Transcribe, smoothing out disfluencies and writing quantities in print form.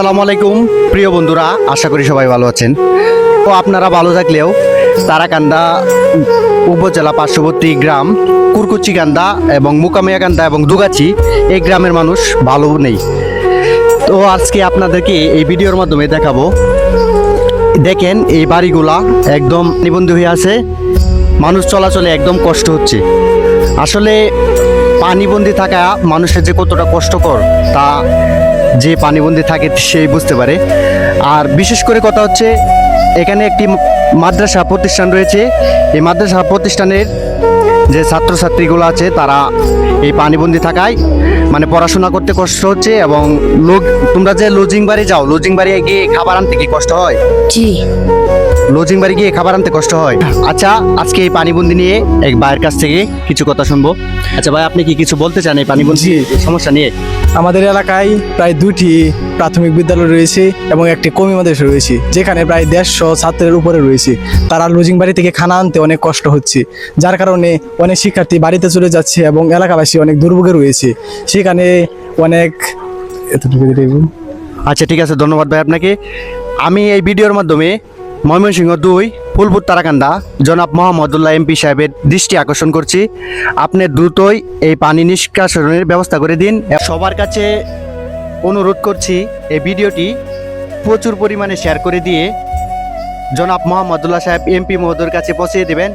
আসসালামু আলাইকুম প্রিয় বন্ধুরা, আশা করি সবাই ভালো আছেন। তো আপনারা ভালো থাকলেও তারাকান্দা উপজেলা পার্শ্ববর্তী গ্রাম কুরকুচিকান্দা এবং মুকামিয়াকান্দা এবং দুগাছি এই গ্রামের মানুষ ভালো নেই। তো আজকে আপনাদেরকে এই ভিডিওর মাধ্যমে দেখাবো। দেখেন এই বাড়িগুলা একদম নিবন্ধী হয়ে আছে, মানুষ চলাচলে একদম কষ্ট হচ্ছে। আসলে পানিবন্দী থাকা মানুষের যে কতটা কষ্টকর তা যে পানিবন্দী থাকে সেই বুঝতে পারে। আর বিশেষ করে কথা হচ্ছে, এখানে একটি মাদ্রাসা প্রতিষ্ঠান রয়েছে। এই মাদ্রাসা প্রতিষ্ঠানের যে ছাত্রছাত্রীগুলো আছে তারা এই পানিবন্দী থাকায় মানে পড়াশোনা করতে কষ্ট হচ্ছে। এবং তোমরা যে লজিং বাড়ি যাও, লজিং বাড়ি গিয়ে খাবার আনতে কি কষ্ট হয়? জি, লজিং বাড়ি গিয়ে খাবার আনতে কষ্ট হয়। আচ্ছা, আজকে এই পানিবন্দী নিয়ে এক ভাইয়ের কাছ থেকে কিছু কথা শুনবো। আচ্ছা ভাই, আপনি কি কিছু বলতে চান এই পানিবন্দী সমস্যা নিয়ে? আমাদের এলাকায় প্রায় 2টি প্রাথমিক বিদ্যালয় রয়েছে এবং একটি কমি মাদ্রাসা রয়েছে, যেখানে প্রায় 150 ছাত্রের উপরে রয়েছে। তারা লজিং বাড়ি থেকে খানা আনতে অনেক কষ্ট হচ্ছে, যার কারণে অনেক শিক্ষার্থী বাড়িতে চলে যাচ্ছে এবং এলাকাবাসী অনেক দুর্ভোগে রয়েছে। সেখানে অনেক আচ্ছা ঠিক আছে, ধন্যবাদ ভাই আপনাকে। আমি এই ভিডিওর মাধ্যমে ময়মনসিংহ 2 ফুলপুর তারাকান্দা জনাব মোহাম্মদুল্লাহ এমপি সাহেবের দৃষ্টি আকর্ষণ করছি। আপনি দ্রুতই এই পানি নিষ্কাশনের ব্যবস্থা করে দিন। সবার কাছে অনুরোধ করছি এই ভিডিওটি প্রচুর পরিমাণে শেয়ার করে দিয়ে জনাব মোহাম্মদুল্লাহ সাহেব এমপি মহোদয়ের কাছে পৌঁছে দেবেন।